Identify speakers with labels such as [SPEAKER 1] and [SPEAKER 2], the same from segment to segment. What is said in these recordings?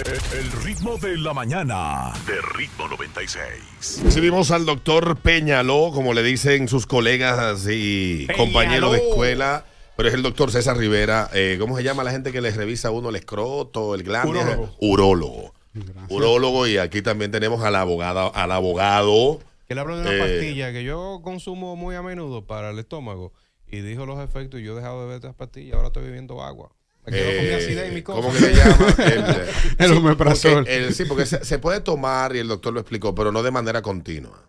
[SPEAKER 1] El ritmo de la mañana de Ritmo 96.
[SPEAKER 2] Recibimos al doctor Peñaló, como le dicen sus colegas y compañeros de escuela, pero es el doctor César Rivera. ¿Cómo se llama la gente que les revisa a uno el escroto, el glande? Urólogo. Urólogo, y aquí también tenemos al abogado.
[SPEAKER 3] Que le hablo de una pastilla que yo consumo muy a menudo para el estómago y dijo los efectos y yo he dejado de beber estas pastillas, ahora estoy bebiendo agua. Me quedo con mi acidez y mi cosa.
[SPEAKER 2] ¿Cómo que se llama?
[SPEAKER 4] El omeprazol.
[SPEAKER 2] Sí, porque se puede tomar, y el doctor lo explicó, pero no de manera continua.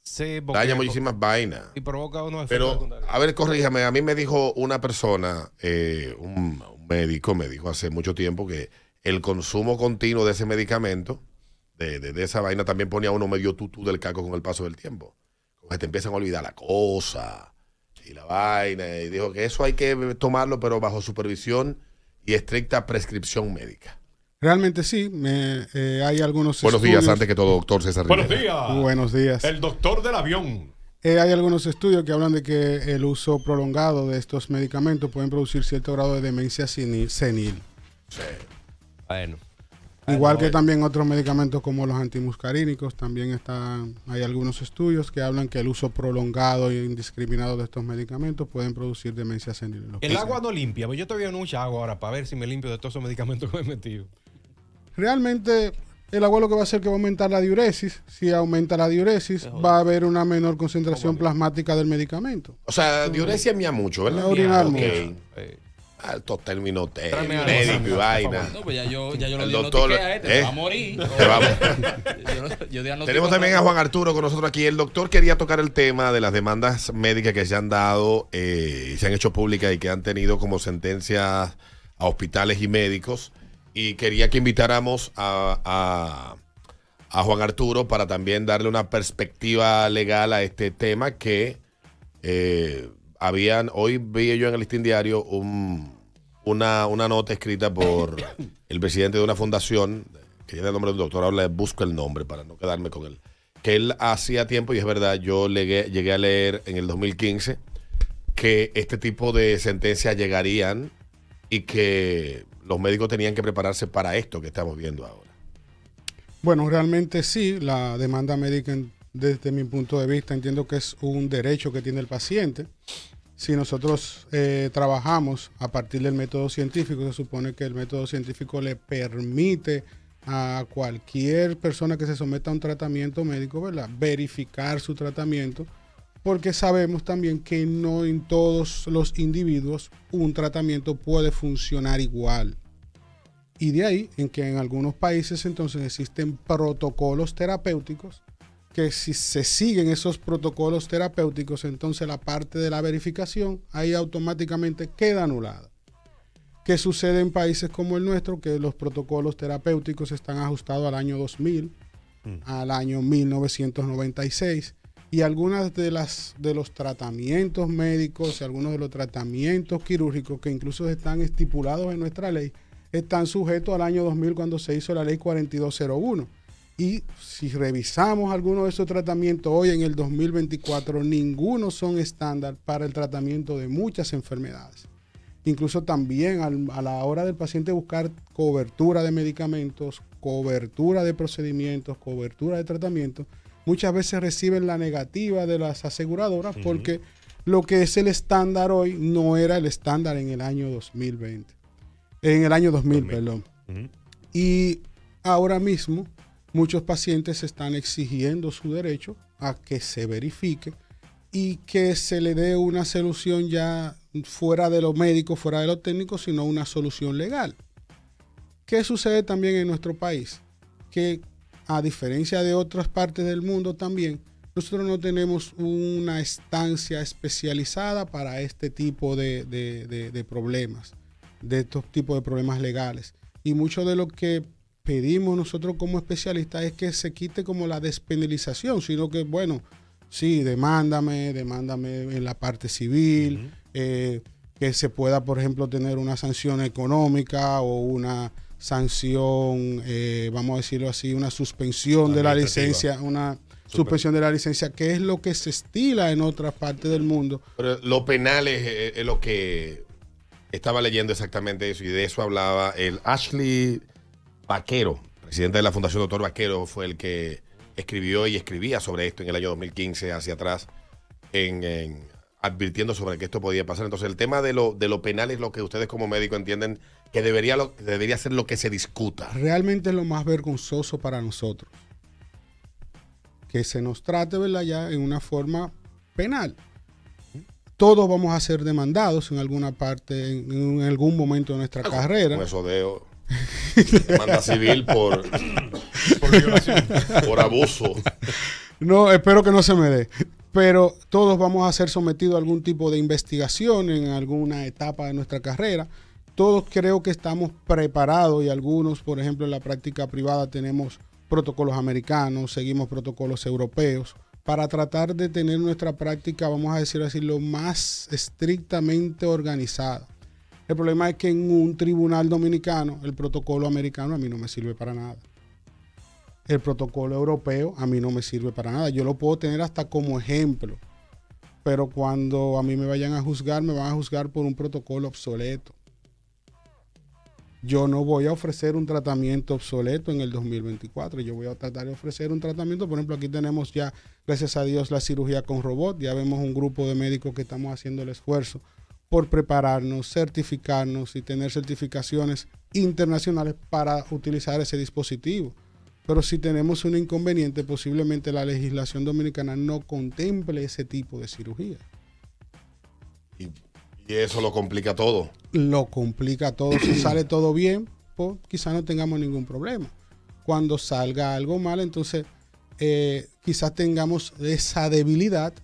[SPEAKER 3] Sí, porque
[SPEAKER 2] Daña muchísimas vainas.
[SPEAKER 3] y provoca unos efectos
[SPEAKER 2] Pero,
[SPEAKER 3] secundarios.
[SPEAKER 2] a ver, corríjame, a mí me dijo una persona, un médico, me dijo hace mucho tiempo que el consumo continuo de ese medicamento, de esa vaina, también ponía a uno medio tutú del caco con el paso del tiempo. Como que te empiezan a olvidar la cosa y la vaina. Y dijo que eso hay que tomarlo, pero bajo supervisión y estricta prescripción médica.
[SPEAKER 4] Realmente sí, hay algunos
[SPEAKER 2] Buenos
[SPEAKER 4] estudios.
[SPEAKER 2] días, antes que todo, doctor César Rivera.
[SPEAKER 1] Buenos días.
[SPEAKER 4] Buenos días.
[SPEAKER 1] El doctor del avión.
[SPEAKER 4] Hay algunos estudios que hablan de que el uso prolongado de estos medicamentos pueden producir cierto grado de demencia senil.
[SPEAKER 2] Sí.
[SPEAKER 3] Bueno.
[SPEAKER 4] Igual que también otros medicamentos como los antimuscarínicos, también hay algunos estudios que hablan que el uso prolongado e indiscriminado de estos medicamentos pueden producir demencia senil.
[SPEAKER 3] El agua no limpia, pues yo estoy bebiendo mucha agua ahora para ver si me limpio de todos esos medicamentos que me he metido.
[SPEAKER 4] Realmente el agua lo que va a hacer que va a aumentar la diuresis. Si aumenta la diuresis, va a haber una menor concentración plasmática del medicamento.
[SPEAKER 2] O sea, diuresia mía mucho, ¿verdad?
[SPEAKER 4] Va a orinar
[SPEAKER 2] Ok.
[SPEAKER 4] mucho.
[SPEAKER 2] Altos términos
[SPEAKER 3] Tráeme algo,
[SPEAKER 2] médicos y
[SPEAKER 3] Sandra, por
[SPEAKER 2] vaina.
[SPEAKER 5] No, pues ya yo lo
[SPEAKER 2] El doctor,
[SPEAKER 5] diagnostiqué a este,
[SPEAKER 2] ¿eh?
[SPEAKER 5] va a morir.
[SPEAKER 2] Te vamos.
[SPEAKER 5] Yo diagnostico
[SPEAKER 2] Tenemos también a Juan Arturo con nosotros aquí. El doctor quería tocar el tema de las demandas médicas que se han dado y se han hecho públicas y que han tenido como sentencias a hospitales y médicos. Y quería que invitáramos a Juan Arturo para también darle una perspectiva legal a este tema que hoy vi yo en el Listín Diario una nota escrita por el presidente de una fundación, que tiene el nombre del doctor, ahora le busco el nombre para no quedarme con él, que él hacía tiempo, y es verdad, yo llegué a leer en el 2015 que este tipo de sentencias llegarían y que los médicos tenían que prepararse para esto que estamos viendo ahora.
[SPEAKER 4] Bueno, realmente sí, la demanda médica desde mi punto de vista entiendo que es un derecho que tiene el paciente. Si nosotros trabajamos a partir del método científico, se supone que el método científico le permite a cualquier persona que se someta a un tratamiento médico, ¿verdad?, verificar su tratamiento, porque sabemos también que no en todos los individuos un tratamiento puede funcionar igual. Y de ahí en que en algunos países entonces existen protocolos terapéuticos que si se siguen esos protocolos terapéuticos, entonces la parte de la verificación ahí automáticamente queda anulada. ¿Qué sucede en países como el nuestro? Que los protocolos terapéuticos están ajustados al año 2000, al año 1996, y algunas de los tratamientos médicos y algunos de los tratamientos quirúrgicos que incluso están estipulados en nuestra ley están sujetos al año 2000 cuando se hizo la ley 4201. Y si revisamos algunos de esos tratamientos hoy en el 2024, ninguno son estándar para el tratamiento de muchas enfermedades. Incluso también a la hora del paciente buscar cobertura de medicamentos, cobertura de procedimientos, cobertura de tratamientos, muchas veces reciben la negativa de las aseguradoras porque lo que es el estándar hoy no era el estándar en el año 2020. En el año 2000, perdón. Y ahora mismo muchos pacientes están exigiendo su derecho a que se verifique y que se le dé una solución ya fuera de lo médico, fuera de lo técnico, sino una solución legal. ¿Qué sucede también en nuestro país? Que a diferencia de otras partes del mundo también, nosotros no tenemos una estancia especializada para este tipo de problemas, de estos tipos de problemas legales. Y mucho de lo que pedimos nosotros como especialistas es que se quite como la despenalización, sino que, bueno, sí, demándame en la parte civil, que se pueda, por ejemplo, tener una sanción económica o una sanción, vamos a decirlo así, una suspensión de la licencia, suspensión de la licencia, que es lo que se estila en otras partes del mundo.
[SPEAKER 2] Pero lo penal es lo que estaba leyendo exactamente eso, y de eso hablaba el Ashley Vaquero, presidente de la Fundación Doctor Vaquero, fue el que escribió y escribía sobre esto en el año 2015 hacia atrás, advirtiendo sobre que esto podía pasar. Entonces, el tema de lo penal es lo que ustedes como médicos entienden que debería ser lo que se discuta.
[SPEAKER 4] Realmente es lo más vergonzoso para nosotros. Que se nos trate, ¿verdad?, ya en una forma penal. Todos vamos a ser demandados en alguna parte, en algún momento de nuestra carrera.
[SPEAKER 2] Con eso de demanda civil por violación, por abuso.
[SPEAKER 4] No, espero que no se me dé. Pero todos vamos a ser sometidos a algún tipo de investigación en alguna etapa de nuestra carrera. Todos creo que estamos preparados y algunos, por ejemplo, en la práctica privada tenemos protocolos americanos, seguimos protocolos europeos para tratar de tener nuestra práctica, vamos a decir así, lo más estrictamente organizada. El problema es que en un tribunal dominicano, el protocolo americano a mí no me sirve para nada. El protocolo europeo a mí no me sirve para nada. Yo lo puedo tener hasta como ejemplo, pero cuando a mí me vayan a juzgar, me van a juzgar por un protocolo obsoleto. Yo no voy a ofrecer un tratamiento obsoleto en el 2024. Yo voy a tratar de ofrecer un tratamiento. Por ejemplo, aquí tenemos ya, gracias a Dios, la cirugía con robot. Ya vemos un grupo de médicos que estamos haciendo el esfuerzo por prepararnos, certificarnos y tener certificaciones internacionales para utilizar ese dispositivo. Pero si tenemos un inconveniente, posiblemente la legislación dominicana no contemple ese tipo de cirugía.
[SPEAKER 2] Y eso lo complica todo.
[SPEAKER 4] Lo complica todo. Si sale todo bien, pues quizás no tengamos ningún problema. Cuando salga algo mal, entonces quizás tengamos esa debilidad,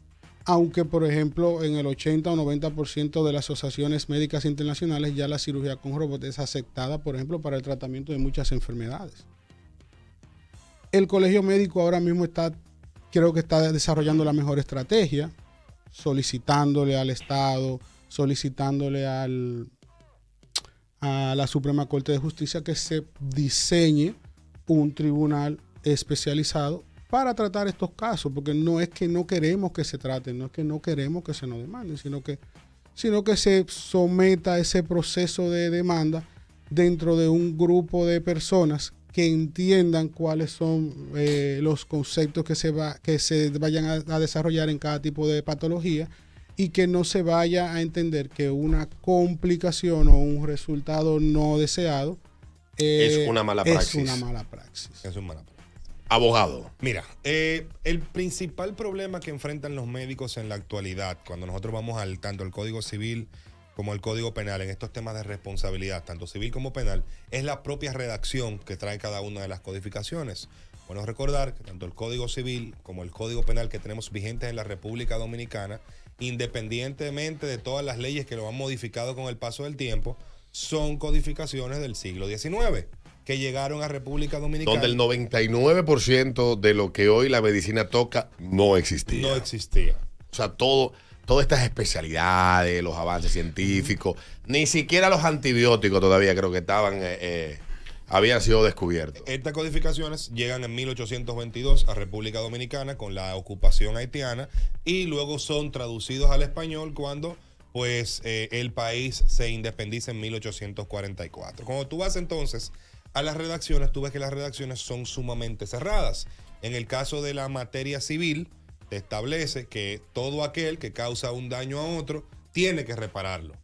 [SPEAKER 4] aunque por ejemplo en el 80 o 90% de las asociaciones médicas internacionales ya la cirugía con robot es aceptada, por ejemplo, para el tratamiento de muchas enfermedades. El colegio médico ahora mismo creo que está desarrollando la mejor estrategia, solicitándole al Estado, solicitándole a la Suprema Corte de Justicia que se diseñe un tribunal especializado para tratar estos casos, porque no es que no queremos que se traten, no es que no queremos que se nos demanden, sino que se someta a ese proceso de demanda dentro de un grupo de personas que entiendan cuáles son los conceptos que se vayan a desarrollar en cada tipo de patología y que no se vaya a entender que una complicación o un resultado no deseado
[SPEAKER 2] es una mala praxis.
[SPEAKER 4] Es una mala praxis.
[SPEAKER 6] Es una mala praxis.
[SPEAKER 2] Abogado.
[SPEAKER 6] Mira, el principal problema que enfrentan los médicos en la actualidad, cuando nosotros vamos tanto al Código Civil como el Código Penal, en estos temas de responsabilidad, tanto civil como penal, es la propia redacción que trae cada una de las codificaciones. Bueno, recordar que tanto el Código Civil como el Código Penal que tenemos vigentes en la República Dominicana, independientemente de todas las leyes que lo han modificado con el paso del tiempo, son codificaciones del siglo XIX, que llegaron a República Dominicana.
[SPEAKER 2] Donde el 99% de lo que hoy la medicina toca no existía.
[SPEAKER 6] No existía.
[SPEAKER 2] O sea, todas estas especialidades, los avances científicos, ni siquiera los antibióticos todavía creo que habían sido descubiertos.
[SPEAKER 6] Estas codificaciones llegan en 1822 a República Dominicana con la ocupación haitiana y luego son traducidos al español cuando pues el país se independiza en 1844. Cuando tú vas entonces a las redacciones, tú ves que las redacciones son sumamente cerradas. En el caso de la materia civil, te establece que todo aquel que causa un daño a otro tiene que repararlo.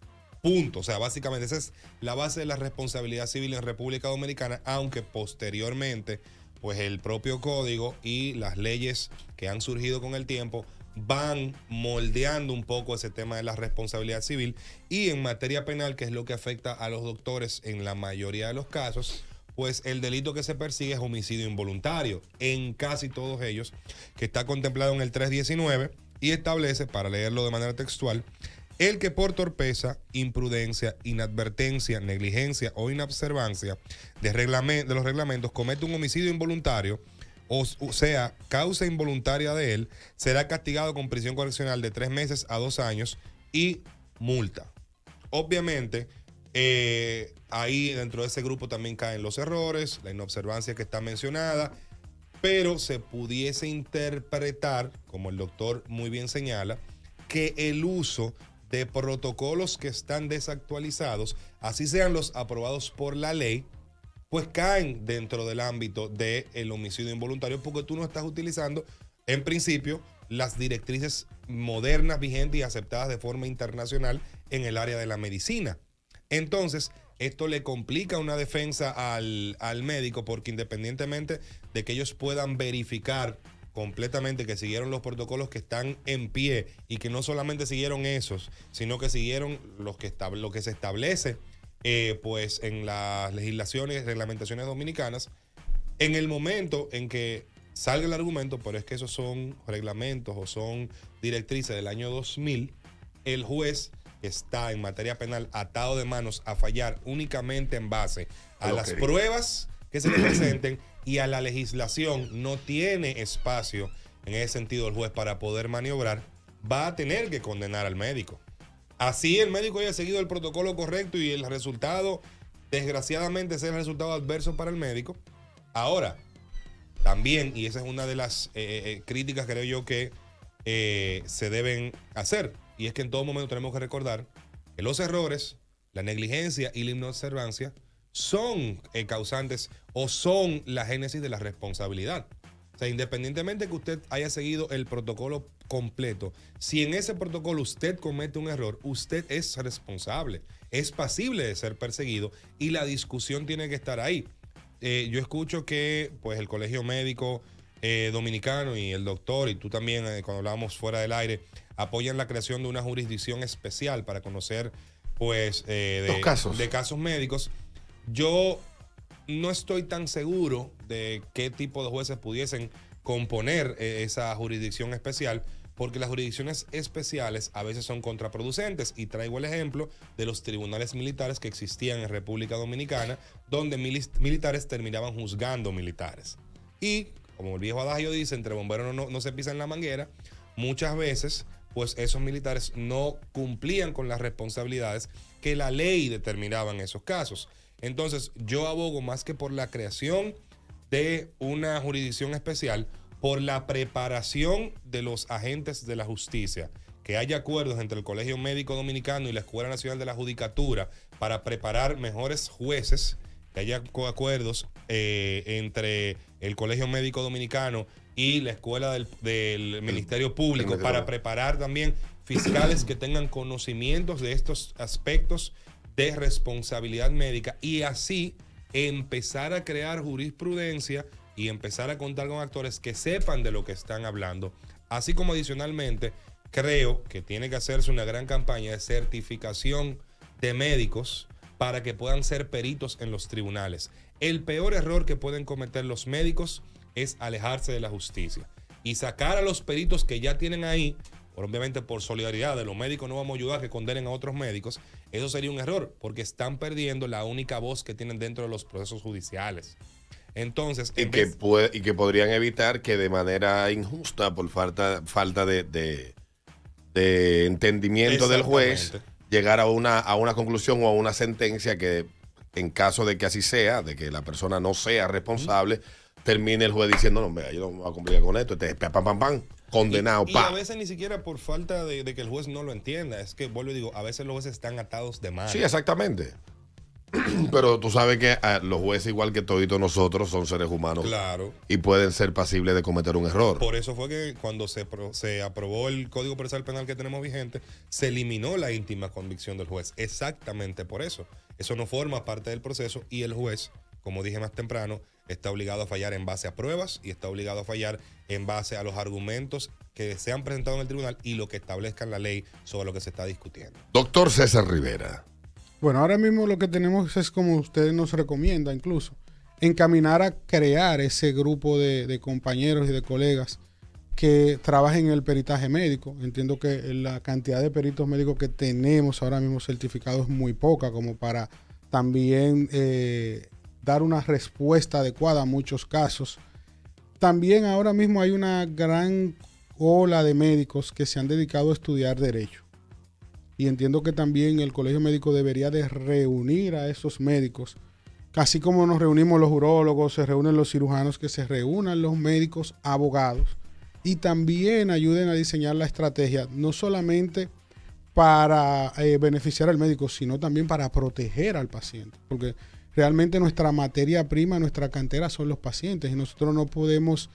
[SPEAKER 6] Punto. O sea, básicamente esa es la base de la responsabilidad civil en República Dominicana, aunque posteriormente, pues el propio código y las leyes que han surgido con el tiempo van moldeando un poco ese tema de la responsabilidad civil. Y en materia penal, que es lo que afecta a los doctores en la mayoría de los casos, pues el delito que se persigue es homicidio involuntario, en casi todos ellos, que está contemplado en el 319 y establece, para leerlo de manera textual, el que por torpeza, imprudencia, inadvertencia, negligencia o inobservancia de los reglamentos comete un homicidio involuntario, o sea, causa involuntaria de él, será castigado con prisión correccional de 3 meses a 2 años y multa. Obviamente, ahí dentro de ese grupo también caen los errores, la inobservancia que está mencionada, pero se pudiese interpretar, como el doctor muy bien señala, que el uso de protocolos que están desactualizados, así sean los aprobados por la ley, pues caen dentro del ámbito del homicidio involuntario porque tú no estás utilizando, en principio, las directrices modernas, vigentes y aceptadas de forma internacional en el área de la medicina. Entonces, esto le complica una defensa al médico porque independientemente de que ellos puedan verificar completamente que siguieron los protocolos que están en pie y que no solamente siguieron esos, sino que siguieron lo que se establece pues en las legislaciones y reglamentaciones dominicanas, en el momento en que salga el argumento, pero es que esos son reglamentos o son directrices del año 2000, el juez está en materia penal atado de manos a fallar únicamente en base a las pruebas que se le presenten y a la legislación. No tiene espacio en ese sentido el juez para poder maniobrar, va a tener que condenar al médico. Así el médico haya seguido el protocolo correcto y el resultado, desgraciadamente, sea el resultado adverso para el médico. Ahora, también, y esa es una de las críticas, creo yo, que se deben hacer, y es que en todo momento tenemos que recordar que los errores, la negligencia y la inobservancia son causantes o son la génesis de la responsabilidad. O sea, independientemente que usted haya seguido el protocolo completo, si en ese protocolo usted comete un error, usted es responsable, es pasible de ser perseguido y la discusión tiene que estar ahí. Yo escucho que pues el Colegio Médico Dominicano y el doctor, y tú también cuando hablábamos fuera del aire, apoyan la creación de una jurisdicción especial para conocer pues de casos médicos. Yo no estoy tan seguro de qué tipo de jueces pudiesen componer esa jurisdicción especial, porque las jurisdicciones especiales a veces son contraproducentes, y traigo el ejemplo de los tribunales militares que existían en República Dominicana, donde militares terminaban juzgando militares. Y, como el viejo adagio dice, entre bomberos no se pisan la manguera, muchas veces pues esos militares no cumplían con las responsabilidades que la ley determinaba en esos casos. Entonces, yo abogo más que por la creación de una jurisdicción especial, por la preparación de los agentes de la justicia, que haya acuerdos entre el Colegio Médico Dominicano y la Escuela Nacional de la Judicatura para preparar mejores jueces, que haya acuerdos entre el Colegio Médico Dominicano y la Escuela del Ministerio Público para preparar también fiscales que tengan conocimientos de estos aspectos de responsabilidad médica, y así empezar a crear jurisprudencia y empezar a contar con actores que sepan de lo que están hablando. Así como adicionalmente creo que tiene que hacerse una gran campaña de certificación de médicos para que puedan ser peritos en los tribunales. El peor error que pueden cometer los médicos es alejarse de la justicia y sacar a los peritos que ya tienen ahí. Obviamente, por solidaridad de los médicos no vamos a ayudar a que condenen a otros médicos. Eso sería un error, porque están perdiendo la única voz que tienen dentro de los procesos judiciales. Entonces,
[SPEAKER 2] y que podrían evitar que de manera injusta, por falta de entendimiento del juez, llegar a una conclusión o a una sentencia que, en caso de que así sea, de que la persona no sea responsable, termine el juez diciendo, no, mira, yo no me voy a complicar con esto, condenado,
[SPEAKER 6] y a veces ni siquiera por falta de que el juez no lo entienda. Es que, vuelvo y digo, a veces los jueces están atados de mano.
[SPEAKER 2] Sí, exactamente. Pero tú sabes que los jueces, igual que toditos nosotros, son seres humanos.
[SPEAKER 6] Claro.
[SPEAKER 2] Y pueden ser pasibles de cometer un error.
[SPEAKER 6] Por eso fue que cuando se aprobó el Código Procesal Penal que tenemos vigente, se eliminó la íntima convicción del juez. Exactamente por eso. Eso no forma parte del proceso, y el juez, como dije más temprano, está obligado a fallar en base a pruebas y está obligado a fallar en base a los argumentos que se han presentado en el tribunal y lo que establezca en la ley sobre lo que se está discutiendo.
[SPEAKER 2] Doctor César Rivera.
[SPEAKER 4] Bueno, ahora mismo lo que tenemos es, como usted nos recomienda incluso, encaminar a crear ese grupo de compañeros y de colegas que trabajen en el peritaje médico. Entiendo que la cantidad de peritos médicos que tenemos ahora mismo certificados es muy poca como para también dar una respuesta adecuada a muchos casos. También ahora mismo hay una gran ola de médicos que se han dedicado a estudiar derecho. Y entiendo que también el Colegio Médico debería de reunir a esos médicos. Así como nos reunimos los urólogos, se reúnen los cirujanos, que se reúnan los médicos abogados y también ayuden a diseñar la estrategia, no solamente para beneficiar al médico, sino también para proteger al paciente. Porque realmente nuestra materia prima, nuestra cantera son los pacientes y nosotros no podemos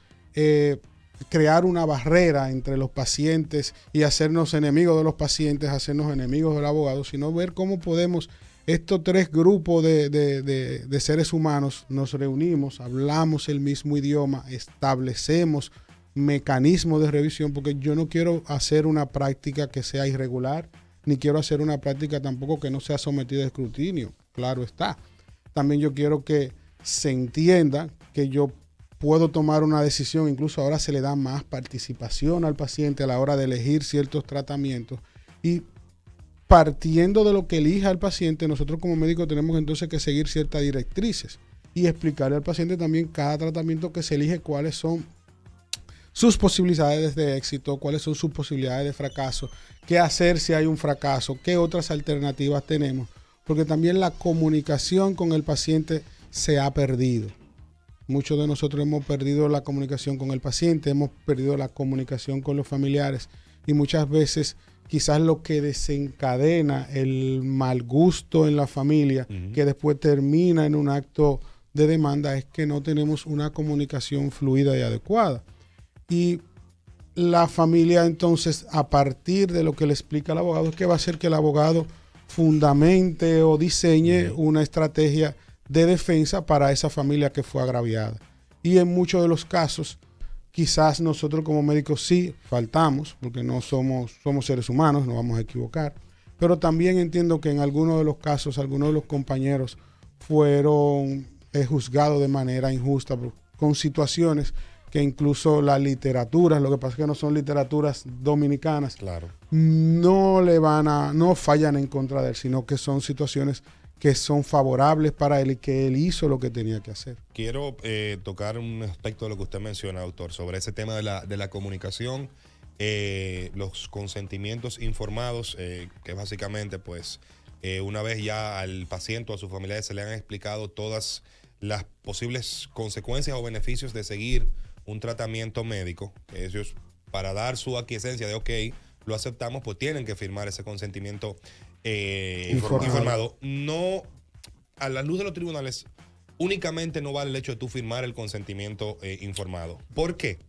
[SPEAKER 4] crear una barrera entre los pacientes y hacernos enemigos de los pacientes, hacernos enemigos del abogado, sino ver cómo podemos, estos tres grupos de seres humanos, nos reunimos, hablamos el mismo idioma, establecemos mecanismos de revisión, porque yo no quiero hacer una práctica que sea irregular, ni quiero hacer una práctica tampoco que no sea sometida a escrutinio, claro está. También yo quiero que se entienda que yo puedo tomar una decisión, incluso ahora se le da más participación al paciente a la hora de elegir ciertos tratamientos y partiendo de lo que elija el paciente, nosotros como médicos tenemos entonces que seguir ciertas directrices y explicarle al paciente también cada tratamiento que se elige, cuáles son sus posibilidades de éxito, cuáles son sus posibilidades de fracaso, qué hacer si hay un fracaso, qué otras alternativas tenemos, porque también la comunicación con el paciente se ha perdido. Muchos de nosotros hemos perdido la comunicación con el paciente, hemos perdido la comunicación con los familiares y muchas veces quizás lo que desencadena el mal gusto en la familia, que después termina en un acto de demanda, es que no tenemos una comunicación fluida y adecuada. Y la familia entonces, a partir de lo que le explica el abogado, es que va a hacer que el abogado fundamente o diseñe una estrategia de defensa para esa familia que fue agraviada. Y en muchos de los casos, quizás nosotros como médicos sí faltamos, porque no somos seres humanos, no vamos a equivocar, pero también entiendo que en algunos de los casos, algunos de los compañeros fueron juzgados de manera injusta con situaciones que incluso las literaturas, lo que pasa es que no son literaturas dominicanas,
[SPEAKER 6] Claro.
[SPEAKER 4] no fallan en contra de él, sino que son situaciones que son favorables para él y que él hizo lo que tenía que hacer.
[SPEAKER 6] Quiero tocar un aspecto de lo que usted menciona, doctor, sobre ese tema de la comunicación, los consentimientos informados, que básicamente, pues, una vez ya al paciente o a sus familiares se le han explicado todas las posibles consecuencias o beneficios de seguir un tratamiento médico, que ellos, para dar su aquiescencia de ok, lo aceptamos, pues tienen que firmar ese consentimiento informado. No, a la luz de los tribunales, únicamente no vale el hecho de tú firmar el consentimiento informado. ¿Por qué?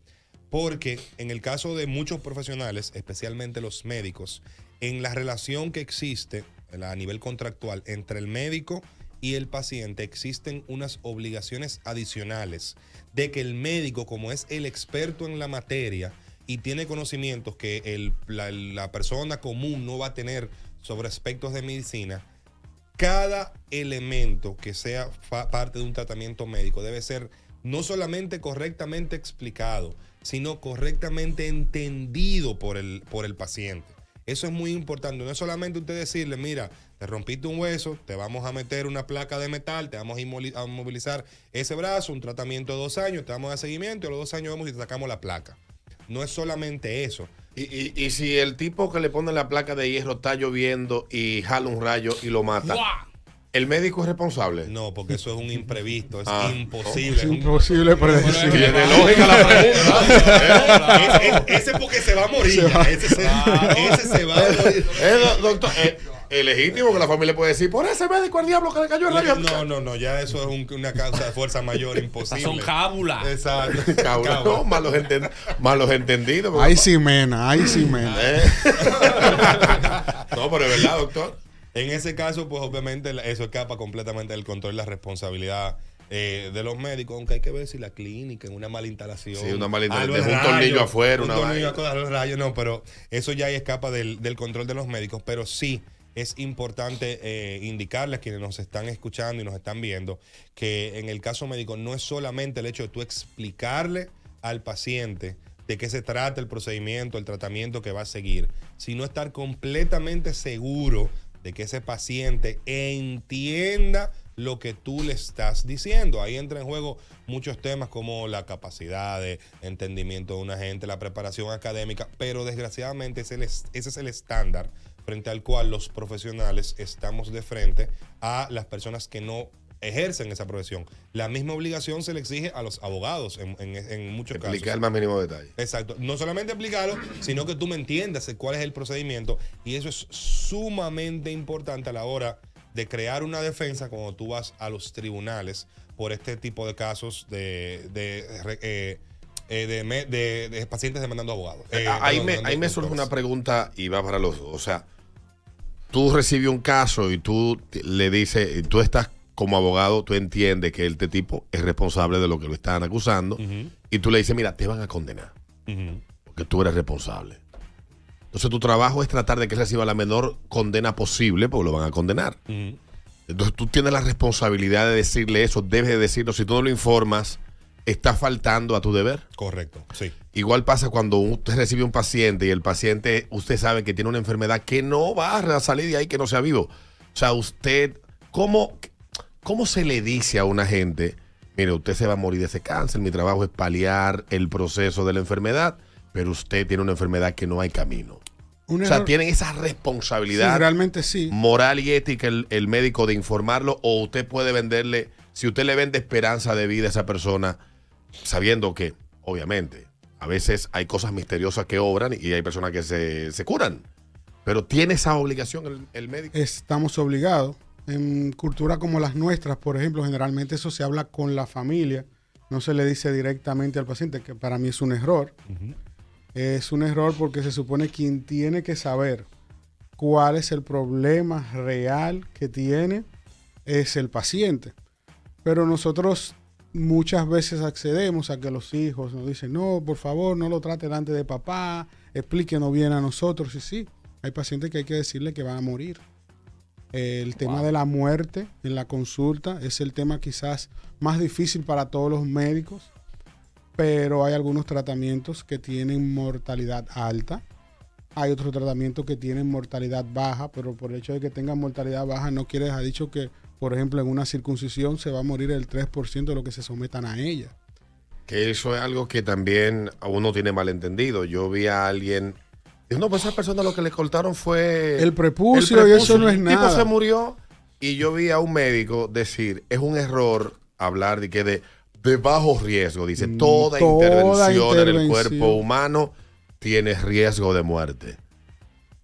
[SPEAKER 6] Porque en el caso de muchos profesionales, especialmente los médicos, en la relación que existe a nivel contractual entre el médico y el paciente, existen unas obligaciones adicionales de que el médico, como es el experto en la materia y tiene conocimientos que la persona común no va a tener sobre aspectos de medicina, cada elemento que sea parte de un tratamiento médico debe ser no solamente correctamente explicado, sino correctamente entendido por el paciente. Eso es muy importante. No es solamente usted decirle, mira, te rompiste un hueso, te vamos a meter una placa de metal, te vamos a inmovilizar ese brazo, un tratamiento de 2 años, te vamos a dar seguimiento y a los 2 años vemos si te sacamos la placa. No es solamente eso.
[SPEAKER 2] Y si el tipo que le pone la placa de hierro está lloviendo y jala un rayo y lo mata, ¿el médico es responsable?
[SPEAKER 6] No, porque eso es un imprevisto, es imposible.
[SPEAKER 4] Es imposible predecir.
[SPEAKER 2] Tiene lógica la pregunta.
[SPEAKER 6] Ese porque se va a morir. Ese se va a morir.
[SPEAKER 2] Doctor, es legítimo que la familia puede decir, por ese médico al diablo que le cayó el rayo.
[SPEAKER 6] No, ya eso es una causa de fuerza mayor imposible.
[SPEAKER 5] Son cábulas.
[SPEAKER 6] Exacto.
[SPEAKER 2] Cabrón, no, malos entendidos.
[SPEAKER 4] Ay, sí, mena.
[SPEAKER 2] No, pero es verdad, doctor.
[SPEAKER 6] En ese caso, pues obviamente eso escapa completamente del control y la responsabilidad de los médicos, aunque hay que ver si la clínica en una mala instalación.
[SPEAKER 2] Sí, una mala instalación. Deja un tornillo afuera, una vaina.
[SPEAKER 6] No, pero eso ya escapa del control de los médicos. Pero sí es importante indicarles a quienes nos están escuchando y nos están viendo que en el caso médico no es solamente el hecho de tú explicarle al paciente de qué se trata el procedimiento, el tratamiento que va a seguir, sino estar completamente seguro de que ese paciente entienda lo que tú le estás diciendo. Ahí entra en juego muchos temas como la capacidad de entendimiento de una gente, la preparación académica, pero desgraciadamente ese es el estándar frente al cual los profesionales estamos de frente a las personas que no ejercen esa profesión. La misma obligación se le exige a los abogados en muchos casos.
[SPEAKER 2] Explicar el más mínimo detalle.
[SPEAKER 6] Exacto. No solamente explicarlo, sino que tú me entiendas cuál es el procedimiento. Y eso es sumamente importante a la hora de crear una defensa cuando tú vas a los tribunales por este tipo de casos de pacientes demandando abogados.
[SPEAKER 2] Ahí me surge una pregunta y va para los dos. O sea, tú recibes un caso y tú le dices, y tú estás como abogado, tú entiendes que este tipo es responsable de lo que lo están acusando, y tú le dices, mira, te van a condenar, porque tú eres responsable. Entonces tu trabajo es tratar de que reciba la menor condena posible, porque lo van a condenar. Entonces tú tienes la responsabilidad de decirle eso, debes de decirlo. Si tú no lo informas, estás faltando a tu deber.
[SPEAKER 6] Correcto, sí.
[SPEAKER 2] Igual pasa cuando usted recibe un paciente y el paciente, usted sabe que tiene una enfermedad que no va a salir de ahí, que no sea vivo. O sea, usted, ¿cómo se le dice a una gente, mire, usted se va a morir de ese cáncer, mi trabajo es paliar el proceso de la enfermedad, pero usted tiene una enfermedad que no hay camino? O sea, tienen esa responsabilidad,
[SPEAKER 4] sí, realmente sí,
[SPEAKER 2] moral y ética el médico de informarlo, o usted puede venderle, si usted le vende esperanza de vida a esa persona, sabiendo que, obviamente, a veces hay cosas misteriosas que obran y hay personas que se curan, pero ¿tiene esa obligación el médico?
[SPEAKER 4] estamos obligados. En culturas como las nuestras, por ejemplo, generalmente eso se habla con la familia, no se le dice directamente al paciente, que para mí es un error. Es un error porque se supone quien tiene que saber cuál es el problema real que tiene es el paciente. Pero nosotros muchas veces accedemos a que los hijos nos dicen, no, por favor, no lo trate delante de papá, explíquenos bien a nosotros. Y sí, hay pacientes que hay que decirle que van a morir. El tema de la muerte en la consulta es el tema quizás más difícil para todos los médicos, pero hay algunos tratamientos que tienen mortalidad alta. Hay otros tratamientos que tienen mortalidad baja, pero por el hecho de que tengan mortalidad baja no quiere dejar dicho que, por ejemplo, en una circuncisión se va a morir el 3% de lo que se sometan a ella.
[SPEAKER 2] Que eso es algo que también uno tiene malentendido. Yo vi a alguien, no, pues esa persona lo que le cortaron fue
[SPEAKER 4] el prepucio y eso no es
[SPEAKER 2] El
[SPEAKER 4] nada.
[SPEAKER 2] tipo se murió y yo vi a un médico decir, es un error hablar de que de bajo riesgo. Dice, toda intervención en el cuerpo humano tiene riesgo de muerte.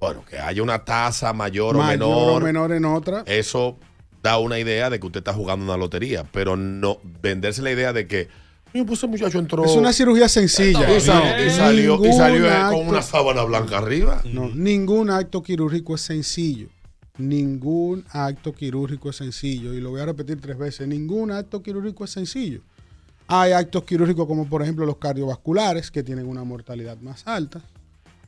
[SPEAKER 2] Bueno, que haya una tasa mayor o menor
[SPEAKER 4] en otra.
[SPEAKER 2] Eso da una idea de que usted está jugando una lotería, pero no venderse la idea de que pues ese muchacho entró.
[SPEAKER 4] Es una cirugía sencilla.
[SPEAKER 2] Y salió con una sábana blanca arriba.
[SPEAKER 4] No, ningún acto quirúrgico es sencillo. Ningún acto quirúrgico es sencillo. Y lo voy a repetir 3 veces. Ningún acto quirúrgico es sencillo. Hay actos quirúrgicos como por ejemplo los cardiovasculares que tienen una mortalidad más alta.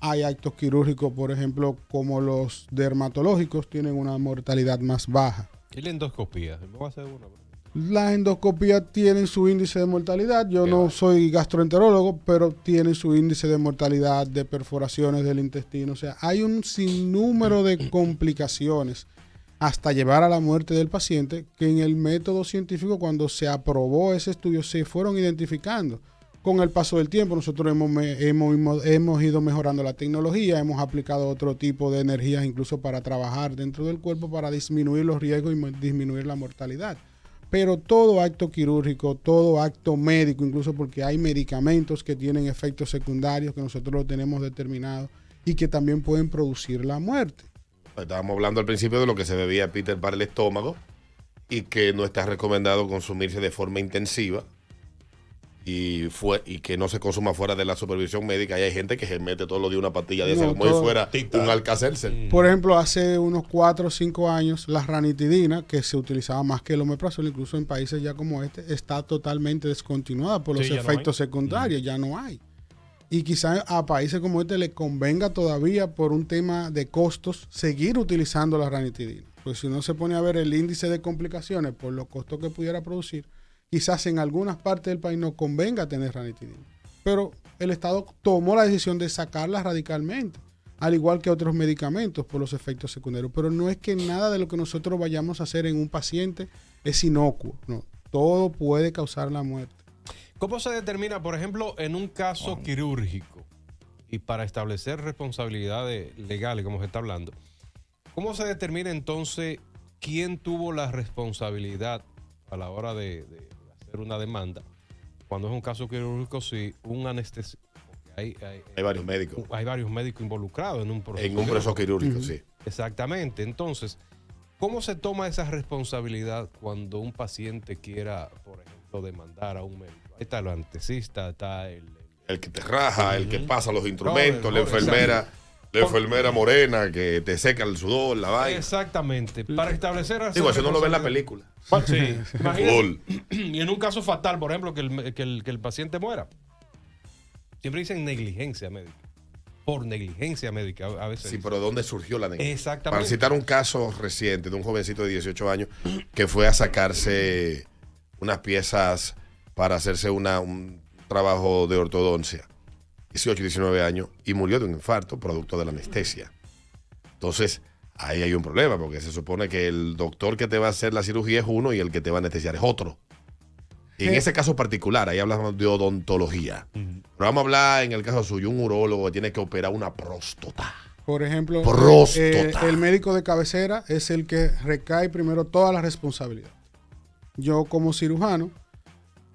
[SPEAKER 4] Hay actos quirúrgicos, por ejemplo, como los dermatológicos, tienen una mortalidad más baja.
[SPEAKER 3] ¿Y la endoscopía? ¿Me voy a hacer una?
[SPEAKER 4] Las endoscopías tienen su índice de mortalidad. Yo no soy gastroenterólogo, pero tienen su índice de mortalidad, de perforaciones del intestino. O sea, hay un sinnúmero de complicaciones hasta llevar a la muerte del paciente que en el método científico, cuando se aprobó ese estudio, se fueron identificando. Con el paso del tiempo, nosotros hemos ido mejorando la tecnología, hemos aplicado otro tipo de energías incluso para trabajar dentro del cuerpo para disminuir los riesgos y disminuir la mortalidad. Pero todo acto quirúrgico, todo acto médico, incluso porque hay medicamentos que tienen efectos secundarios que nosotros lo tenemos determinados y que también pueden producir la muerte.
[SPEAKER 2] Estábamos hablando al principio de lo que se bebía Peter para el estómago y que no está recomendado consumirse de forma intensiva y que no se consuma fuera de la supervisión médica. Y hay gente que se mete todos los días una pastilla de eso como si fuera un Alka-Seltzer.
[SPEAKER 4] Por ejemplo, hace unos 4 o 5 años, la ranitidina, que se utilizaba más que el omeprazol, incluso en países ya como este, está totalmente descontinuada por los efectos secundarios, ya no hay. Y quizás a países como este les convenga todavía por un tema de costos seguir utilizando la ranitidina. Pues si uno se pone a ver el índice de complicaciones por los costos que pudiera producir, quizás en algunas partes del país no convenga tener ranitidina. Pero el Estado tomó la decisión de sacarla radicalmente, al igual que otros medicamentos por los efectos secundarios. Pero no es que nada de lo que nosotros vayamos a hacer en un paciente es inocuo. No, todo puede causar la muerte.
[SPEAKER 3] ¿Cómo se determina, por ejemplo, en un caso quirúrgico y para establecer responsabilidades legales, como se está hablando? ¿Cómo se determina entonces quién tuvo la responsabilidad a la hora de hacer una demanda? Cuando es un caso quirúrgico, si un anestesista... Hay
[SPEAKER 2] varios médicos.
[SPEAKER 3] Hay varios médicos involucrados en un proceso.
[SPEAKER 2] En un proceso quirúrgico, sí.
[SPEAKER 3] Exactamente. Entonces, ¿Cómo se toma esa responsabilidad cuando un paciente quiera, por ejemplo, demandar a un médico? Ahí está el anestesista, está
[SPEAKER 2] El que te raja, el que pasa los instrumentos,
[SPEAKER 3] No,
[SPEAKER 2] la enfermera morena que te seca el sudor, la vaina.
[SPEAKER 3] Exactamente. Para establecer...
[SPEAKER 2] Digo, eso no lo ve en la película.
[SPEAKER 3] Sí. Imagínate.
[SPEAKER 2] Full.
[SPEAKER 3] Y en un caso fatal, por ejemplo, que el paciente muera. Siempre dicen negligencia médica. Por negligencia médica a veces.
[SPEAKER 2] Sí, pero ¿dónde surgió la negligencia?
[SPEAKER 3] Exactamente.
[SPEAKER 2] Para citar un caso reciente de un jovencito de 18 años que fue a sacarse unas piezas para hacerse un trabajo de ortodoncia. 18, 19 años y murió de un infarto producto de la anestesia. Entonces, ahí hay un problema porque se supone que el doctor que te va a hacer la cirugía es uno y el que te va a anestesiar es otro. Y en ese caso particular, ahí hablamos de odontología. Pero vamos a hablar en el caso suyo, un urólogo que tiene que operar una próstata.
[SPEAKER 4] Por ejemplo,
[SPEAKER 2] Próstata.
[SPEAKER 4] el médico de cabecera es el que recae primero toda la responsabilidad. Yo como cirujano,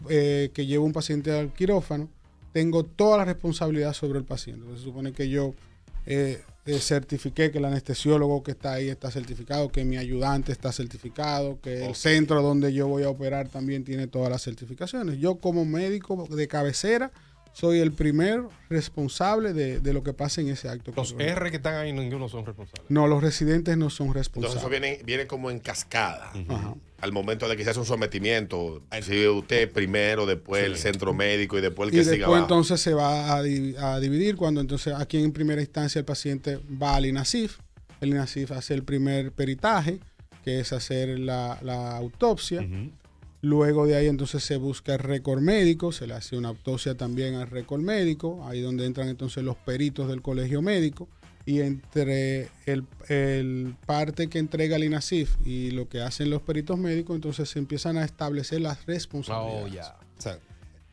[SPEAKER 4] que llevo un paciente al quirófano, tengo toda la responsabilidad sobre el paciente. Se supone que yo certifiqué que el anestesiólogo que está ahí está certificado, que mi ayudante está certificado, que el centro donde yo voy a operar también tiene todas las certificaciones. Yo como médico de cabecera soy el primer responsable de lo que pasa en ese acto.
[SPEAKER 3] Los R que están ahí, ninguno son responsables.
[SPEAKER 4] No, los residentes no son
[SPEAKER 2] Entonces
[SPEAKER 4] responsables.
[SPEAKER 2] eso viene como en cascada.
[SPEAKER 4] Ajá.
[SPEAKER 2] Al momento de que se hace un sometimiento, si usted primero, después el centro médico y después el
[SPEAKER 4] Y
[SPEAKER 2] que siga
[SPEAKER 4] después
[SPEAKER 2] abajo.
[SPEAKER 4] entonces se va a dividir cuando entonces aquí en primera instancia el paciente va al INASIF. El INASIF hace el primer peritaje, que es hacer la autopsia. Luego de ahí entonces se busca el récord médico, se le hace una autopsia también al récord médico, ahí donde entran entonces los peritos del colegio médico, y entre el parte que entrega el INASIF y lo que hacen los peritos médicos, entonces se empiezan a establecer las responsabilidades.
[SPEAKER 3] Oh, ya.
[SPEAKER 6] O sea,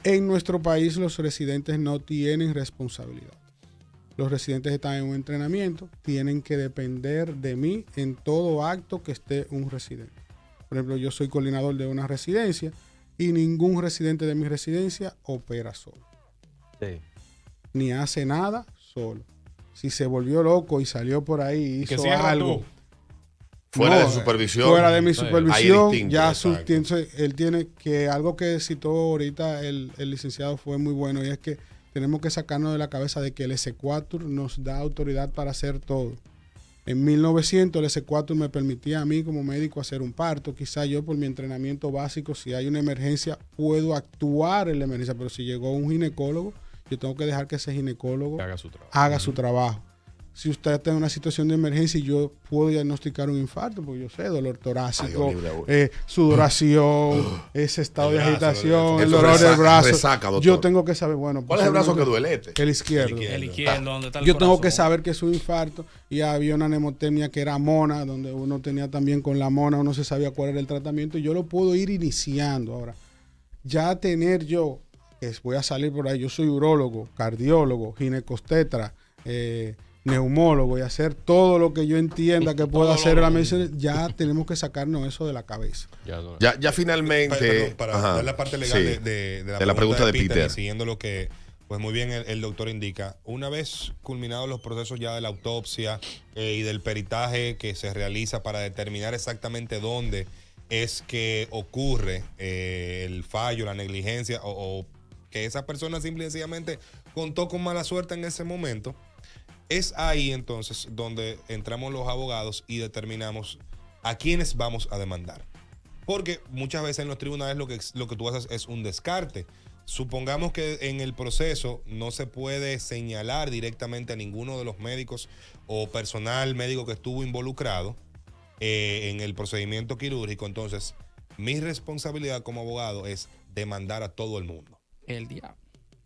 [SPEAKER 4] En nuestro país los residentes no tienen responsabilidad. Los residentes están en un entrenamiento, tienen que depender de mí en todo acto que esté un residente. Por ejemplo, yo soy coordinador de una residencia y ningún residente de mi residencia opera solo.
[SPEAKER 3] Sí.
[SPEAKER 4] Ni hace nada solo. Si se volvió loco y salió por ahí y
[SPEAKER 3] Que
[SPEAKER 4] hizo
[SPEAKER 3] cierra
[SPEAKER 4] algo
[SPEAKER 3] tú.
[SPEAKER 2] Fuera
[SPEAKER 4] no,
[SPEAKER 2] de supervisión.
[SPEAKER 4] fuera de mi
[SPEAKER 3] Sí.
[SPEAKER 2] Ahí
[SPEAKER 4] supervisión,
[SPEAKER 2] es distinto,
[SPEAKER 4] ya
[SPEAKER 6] exacto.
[SPEAKER 4] él tiene que algo que citó ahorita el licenciado fue muy bueno, y es que tenemos que sacarnos de la cabeza de que el S4 nos da autoridad para hacer todo. En 1900 el S4 me permitía a mí como médico hacer un parto. Quizá yo por mi entrenamiento básico, si hay una emergencia, puedo actuar en la emergencia, pero si llegó un ginecólogo, yo tengo que dejar que ese ginecólogo
[SPEAKER 3] Que haga su trabajo.
[SPEAKER 4] haga su trabajo. Si usted está en una situación de emergencia y yo puedo diagnosticar un infarto, porque yo sé, dolor torácico,
[SPEAKER 2] Ay, Dios libre,
[SPEAKER 4] sudoración, ese estado
[SPEAKER 6] El
[SPEAKER 4] de
[SPEAKER 6] brazo,
[SPEAKER 4] agitación, el
[SPEAKER 2] eso
[SPEAKER 4] dolor del brazo.
[SPEAKER 2] resaca, doctor.
[SPEAKER 4] Yo tengo que saber, bueno,
[SPEAKER 2] ¿Cuál es el brazo que
[SPEAKER 4] posiblemente
[SPEAKER 2] duele?
[SPEAKER 4] el izquierdo.
[SPEAKER 5] El izquierdo, donde está el
[SPEAKER 4] Yo tengo que
[SPEAKER 5] corazón.
[SPEAKER 4] saber que es un infarto, y había una neumotemia que era mona, donde uno tenía también con la mona, uno se sabía cuál era el tratamiento, y yo lo puedo ir iniciando. Ahora, ya tener yo, que voy a salir por ahí, yo soy urólogo, cardiólogo, ginecostetra, neumólogo, y hacer todo lo que yo entienda que puedo hacer en la medicina, ya tenemos que sacarnos eso de la cabeza.
[SPEAKER 3] Ya, no.
[SPEAKER 2] Ya finalmente.
[SPEAKER 6] Perdón, para
[SPEAKER 2] Ajá,
[SPEAKER 6] dar la parte legal
[SPEAKER 2] sí,
[SPEAKER 6] de
[SPEAKER 2] la pregunta de Peter.
[SPEAKER 6] y siguiendo lo que pues muy bien el doctor indica, una vez culminados los procesos ya de la autopsia y del peritaje que se realiza para determinar exactamente dónde es que ocurre el fallo, la negligencia o que esa persona simple y sencillamente contó con mala suerte en ese momento, es ahí entonces donde entramos los abogados y determinamos a quiénes vamos a demandar. Porque muchas veces en los tribunales lo que tú haces es un descarte. Supongamos que en el proceso no se puede señalar directamente a ninguno de los médicos o personal médico que estuvo involucrado en el procedimiento quirúrgico. Entonces, mi responsabilidad como abogado es demandar a todo el mundo.
[SPEAKER 5] El diablo.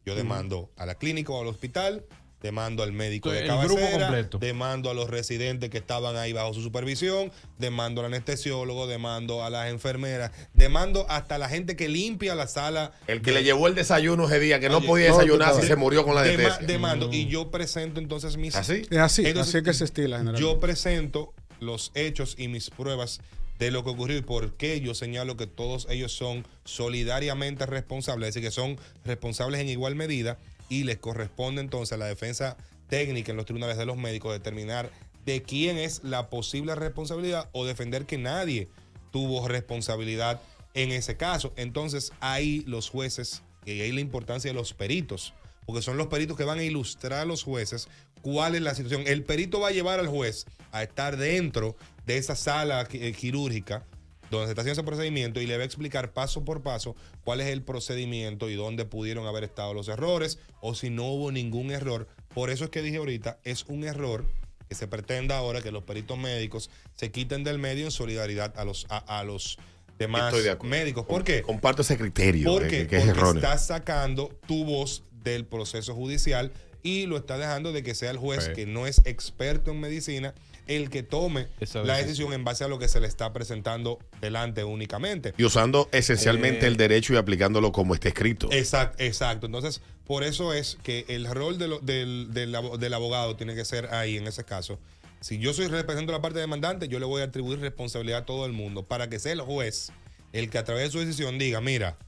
[SPEAKER 6] Yo demando a la clínica o al hospital, demando al médico de
[SPEAKER 3] El grupo
[SPEAKER 6] cabecera,
[SPEAKER 3] completo.
[SPEAKER 6] demando a los residentes que estaban ahí bajo su supervisión, demando al anestesiólogo, demando a las enfermeras, demando hasta la gente que limpia la sala.
[SPEAKER 2] El que le llevó el desayuno ese día, que no
[SPEAKER 6] Oye,
[SPEAKER 2] podía
[SPEAKER 4] no,
[SPEAKER 2] desayunar
[SPEAKER 4] tú
[SPEAKER 2] si
[SPEAKER 4] sabes.
[SPEAKER 2] se murió con la
[SPEAKER 6] Dema-
[SPEAKER 2] anestesia.
[SPEAKER 6] demando. Y yo presento entonces mis...
[SPEAKER 2] ¿Así?
[SPEAKER 4] Es así,
[SPEAKER 6] Entonces,
[SPEAKER 4] así es que se estila generalmente.
[SPEAKER 6] Yo presento los hechos y mis pruebas de lo que ocurrió y por qué yo señalo que todos ellos son solidariamente responsables, es decir, que son responsables en igual medida y les corresponde entonces a la defensa técnica en los tribunales de los médicos determinar de quién es la posible responsabilidad o defender que nadie tuvo responsabilidad en ese caso. Entonces, ahí los jueces, y ahí la importancia de los peritos, porque son los peritos que van a ilustrar a los jueces cuál es la situación. El perito va a llevar al juez a estar dentro de esa sala quirúrgica donde se está haciendo ese procedimiento y le va a explicar paso por paso cuál es el procedimiento y dónde pudieron haber estado los errores o si no hubo ningún error. Por eso es que dije ahorita, es un error que se pretenda ahora que los peritos médicos se quiten del medio en solidaridad a los demás médicos. ¿Por qué?
[SPEAKER 2] Comparto ese criterio.
[SPEAKER 6] Porque
[SPEAKER 2] es erróneo.
[SPEAKER 6] estás sacando tu voz del proceso judicial y lo está dejando de que sea el juez que no es experto en medicina el que tome la decisión en base a lo que se le está presentando delante únicamente.
[SPEAKER 2] Y usando esencialmente el derecho y aplicándolo como está escrito.
[SPEAKER 6] Exacto. Entonces, por eso es que el rol del abogado tiene que ser ahí en ese caso. Si yo soy representando la parte demandante, yo le voy a atribuir responsabilidad a todo el mundo para que sea el juez el que a través de su decisión diga, mira,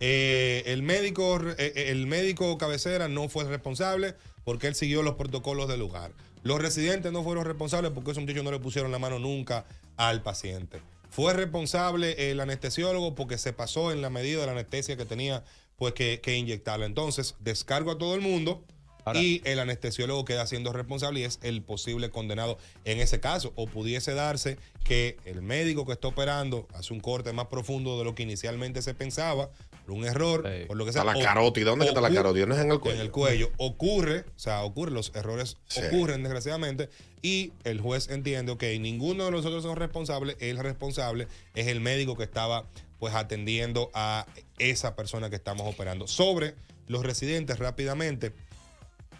[SPEAKER 6] el médico cabecera no fue responsable porque él siguió los protocolos del lugar. Los residentes no fueron responsables porque esos muchachos no le pusieron la mano nunca al paciente. Fue responsable el anestesiólogo porque se pasó en la medida de la anestesia que tenía pues que inyectarla. Entonces, descargo a todo el mundo. Ahora, y el anestesiólogo queda siendo responsable y es el posible condenado en ese caso. O pudiese darse que el médico que está operando hace un corte más profundo de lo que inicialmente se pensaba, por un error, por lo que sea.
[SPEAKER 2] Está la carótida. ¿Dónde está la carótida? No es en el cuello.
[SPEAKER 6] En el cuello. Ocurre, los errores ocurren desgraciadamente y el juez entiende, que ninguno de nosotros somos responsables, el responsable es el médico que estaba pues atendiendo a esa persona que estamos operando. Sobre los residentes, rápidamente,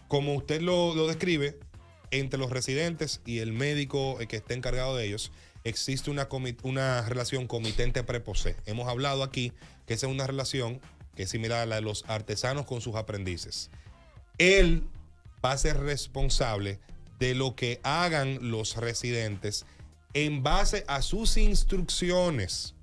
[SPEAKER 6] como usted lo describe, entre los residentes y el médico que esté encargado de ellos, existe una relación comitente-preposé. Hemos hablado aquí que esa es una relación que es similar a la de los artesanos con sus aprendices. Él va a ser responsable de lo que hagan los residentes en base a sus instrucciones.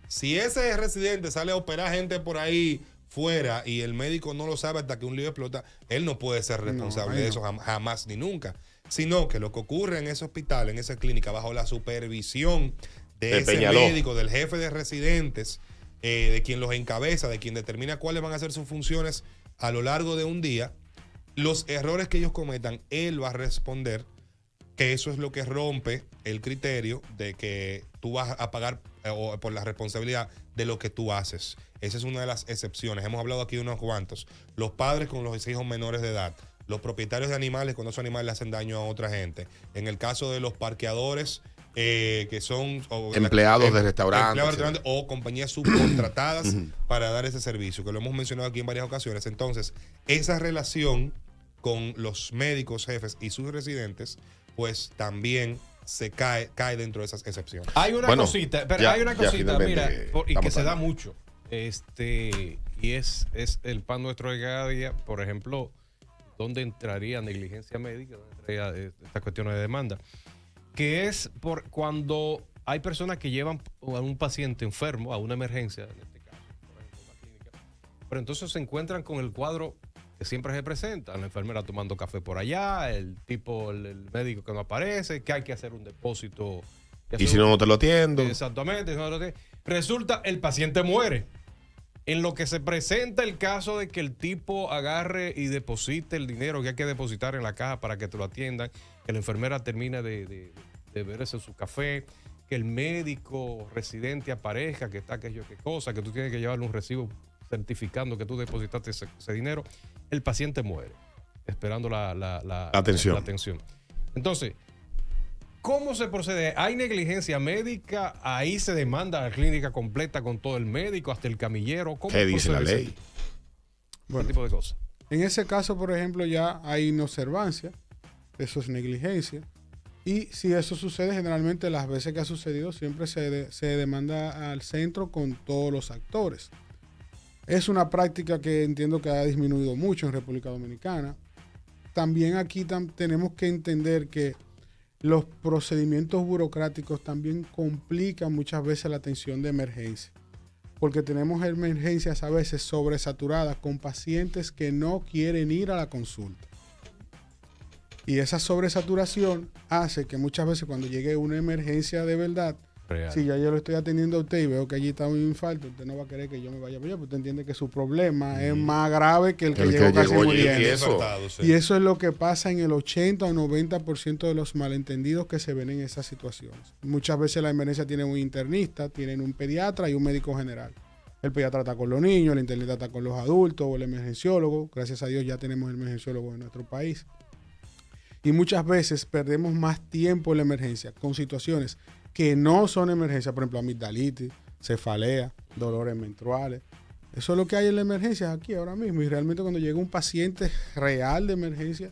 [SPEAKER 6] Si ese residente sale a operar gente por ahí fuera y el médico no lo sabe hasta que un lío explota, él no puede ser responsable de eso jamás ni nunca. Sino que lo que ocurre en ese hospital, en esa clínica, bajo la supervisión de ese médico, del jefe de residentes, de quien los encabeza, de quien determina cuáles van a ser sus funciones a lo largo de un día, los errores que ellos cometan, él va a responder, que eso es lo que rompe el criterio de que tú vas a pagar por la responsabilidad de lo que tú haces. Esa es una de las excepciones. Hemos hablado aquí de unos cuantos. Los padres con los hijos menores de edad. Los propietarios de animales cuando esos animales le hacen daño a otra gente. En el caso de los parqueadores que son
[SPEAKER 2] empleados de restaurantes
[SPEAKER 6] o compañías subcontratadas para dar ese servicio, que lo hemos mencionado aquí en varias ocasiones. Entonces, esa relación con los médicos jefes y sus residentes, pues también se cae dentro de esas excepciones.
[SPEAKER 3] Hay una cosita, mira, y que se da mucho. Y es el pan nuestro de cada día. Por ejemplo, ¿dónde entraría negligencia médica? ¿Dónde entraría estas cuestiones de demanda? Que es por cuando hay personas que llevan a un paciente enfermo a una emergencia, en este caso, por ejemplo, una clínica, pero entonces se encuentran con el cuadro que siempre se presenta, la enfermera tomando café por allá, el médico que no aparece, que hay que hacer un depósito.
[SPEAKER 2] Y si no te lo atiendo.
[SPEAKER 3] Exactamente, si no te lo atiendo. Resulta, el paciente muere. En lo que se presenta el caso de que el tipo agarre y deposite el dinero que hay que depositar en la caja para que te lo atiendan, que la enfermera termine de beberse su café, que el médico residente aparezca, que está aquello que cosa, que tú tienes que llevarle un recibo certificando que tú depositaste ese dinero, el paciente muere, esperando la atención. Entonces, ¿cómo se procede? ¿Hay negligencia médica? Ahí se demanda la clínica completa con todo el médico, hasta el camillero.
[SPEAKER 2] ¿Qué dice la ley?
[SPEAKER 4] Bueno,
[SPEAKER 3] ¿qué tipo de cosas?
[SPEAKER 4] En ese caso, por ejemplo, ya hay inobservancia, eso es negligencia. Y si eso sucede, generalmente las veces que ha sucedido, siempre se demanda al centro con todos los actores. Es una práctica que entiendo que ha disminuido mucho en República Dominicana. También aquí tenemos que entender que los procedimientos burocráticos también complican muchas veces la atención de emergencia, porque tenemos emergencias a veces sobresaturadas con pacientes que no quieren ir a la consulta. Y esa sobresaturación hace que muchas veces cuando llegue una emergencia de verdad,
[SPEAKER 3] Real.
[SPEAKER 4] si ya yo lo estoy atendiendo a usted y veo que allí está un infarto, usted no va a querer que yo me vaya para allá, porque usted entiende que su problema es más grave que el que llegó casi muriendo. Y eso es lo que pasa en el 80 o 90% de los malentendidos que se ven en esas situaciones. Muchas veces la emergencia tiene un internista, tienen un pediatra y un médico general. El pediatra está con los niños, el internista está con los adultos o el emergenciólogo. Gracias a Dios ya tenemos el emergenciólogo en nuestro país. Y muchas veces perdemos más tiempo en la emergencia con situaciones que no son emergencias, por ejemplo, amigdalitis, cefalea, dolores menstruales. Eso es lo que hay en la emergencia aquí ahora mismo. Y realmente cuando llega un paciente real de emergencia,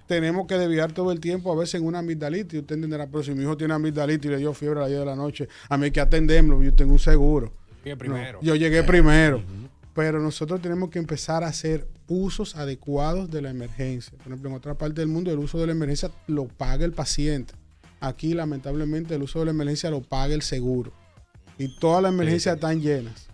[SPEAKER 4] tenemos que desviar todo el tiempo a veces en una amigdalitis. Usted entenderá, pero si mi hijo tiene amigdalitis y le dio fiebre a las 10 de la noche, a mí hay que atenderlo, yo tengo un seguro. Yo llegué primero. Pero nosotros tenemos que empezar a hacer usos adecuados de la emergencia. Por ejemplo, en otra parte del mundo el uso de la emergencia lo paga el paciente. Aquí, lamentablemente, el uso de la emergencia lo paga el seguro. Y todas las emergencias están llenas.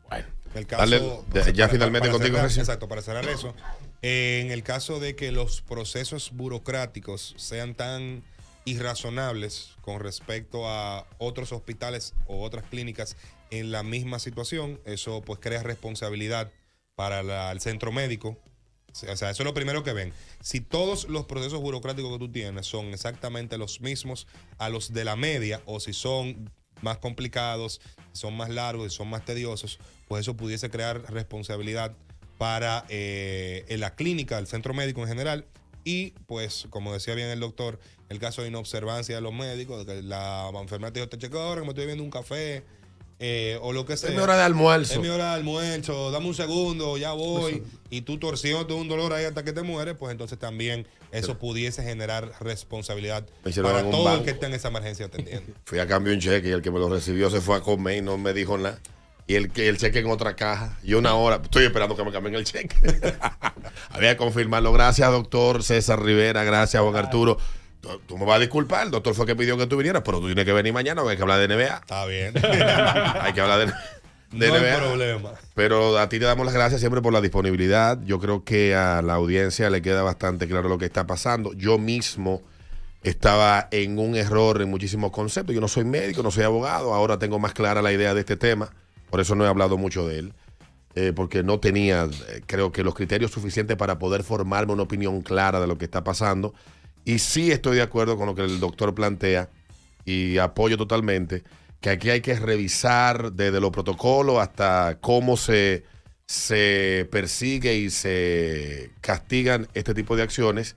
[SPEAKER 2] Bueno,
[SPEAKER 6] el caso,
[SPEAKER 2] ya finalmente contigo.
[SPEAKER 6] Exacto, para cerrar eso. En el caso de que los procesos burocráticos sean tan irrazonables con respecto a otros hospitales o otras clínicas en la misma situación, eso pues crea responsabilidad para el centro médico. O sea, eso es lo primero que ven. Si todos los procesos burocráticos que tú tienes son exactamente los mismos a los de la media, o si son más complicados, son más largos y son más tediosos, pues eso pudiese crear responsabilidad para la clínica, el centro médico en general. Y pues, como decía bien el doctor, el caso de inobservancia de los médicos, de que la enfermera te dijo, te chequeo ahora que me estoy bebiendo un café, o lo que sea.
[SPEAKER 2] Es mi hora de almuerzo.
[SPEAKER 6] Es mi hora de almuerzo, dame un segundo, ya voy. Y tú torciéndote un dolor ahí hasta que te mueres, pues entonces también eso pudiese generar responsabilidad para todo el que esté en esa emergencia atendiendo.
[SPEAKER 2] Fui a cambio un cheque y el que me lo recibió se fue a comer y no me dijo nada. Y el cheque en otra caja. Y una hora, estoy esperando que me cambien el cheque. Había que confirmarlo. Gracias, doctor César Rivera. Gracias, Juan Arturo. Tú me vas a disculpar, el doctor fue que pidió que tú vinieras, pero tú tienes que venir mañana, porque hay que hablar de NBA.
[SPEAKER 6] Está bien.
[SPEAKER 2] Hay que hablar de
[SPEAKER 6] no
[SPEAKER 2] NBA.
[SPEAKER 6] hay problema.
[SPEAKER 2] Pero a ti te damos las gracias siempre por la disponibilidad. Yo creo que a la audiencia le queda bastante claro lo que está pasando. Yo mismo estaba en un error en muchísimos conceptos. Yo no soy médico, no soy abogado. Ahora tengo más clara la idea de este tema. Por eso no he hablado mucho de él. Porque no tenía, creo que los criterios suficientes para poder formarme una opinión clara de lo que está pasando. Y sí estoy de acuerdo con lo que el doctor plantea y apoyo totalmente que aquí hay que revisar desde los protocolos hasta cómo se persigue y se castigan este tipo de acciones,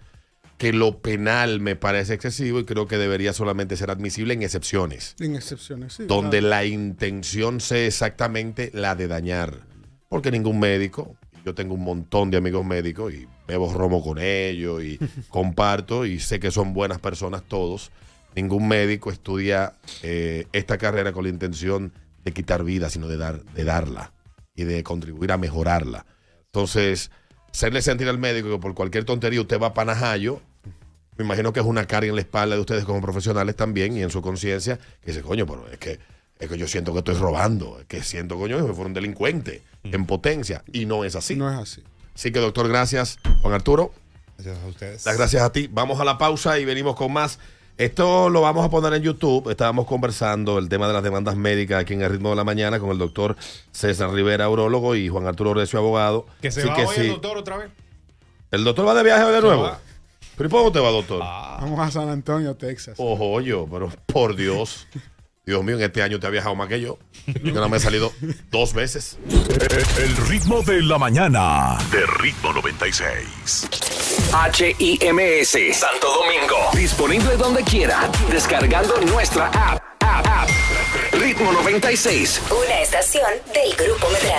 [SPEAKER 2] que lo penal me parece excesivo y creo que debería solamente ser admisible en excepciones.
[SPEAKER 4] En excepciones, sí.
[SPEAKER 2] Donde la intención sea exactamente la de dañar. Porque ningún médico... Yo tengo un montón de amigos médicos y bebo romo con ellos y comparto y sé que son buenas personas todos. Ningún médico estudia esta carrera con la intención de quitar vida, sino de darla y de contribuir a mejorarla. Entonces, hacerle sentir al médico que por cualquier tontería usted va a Panajayo, me imagino que es una carga en la espalda de ustedes como profesionales también y en su conciencia, que dice, coño, pero es que yo siento que estoy robando, es que siento, coño, que fueron delincuentes en potencia. Y no es así.
[SPEAKER 4] No es así.
[SPEAKER 2] Así que, doctor, gracias. Juan Arturo.
[SPEAKER 6] Gracias a ustedes.
[SPEAKER 2] Las gracias a ti. Vamos a la pausa y venimos con más. Esto lo vamos a poner en YouTube. Estábamos conversando el tema de las demandas médicas aquí en El Ritmo de la Mañana con el doctor César Rivera, urólogo, y Juan Arturo Recio, abogado.
[SPEAKER 3] Que se
[SPEAKER 2] así
[SPEAKER 3] va
[SPEAKER 2] que
[SPEAKER 3] hoy
[SPEAKER 2] sí.
[SPEAKER 3] el doctor otra vez.
[SPEAKER 2] ¿El doctor va de viaje hoy de nuevo?
[SPEAKER 3] va.
[SPEAKER 2] ¿Pero y por dónde va, doctor?
[SPEAKER 4] Vamos a San Antonio, Texas.
[SPEAKER 2] Ojo, yo, pero por Dios. Dios mío, en este año te ha viajado más que yo. Yo no me he salido 2 veces.
[SPEAKER 1] El ritmo de la mañana de Ritmo 96.
[SPEAKER 7] HIMS Santo Domingo. Disponible donde quiera. Descargando nuestra app. Ritmo 96.
[SPEAKER 8] Una estación del Grupo Medrano.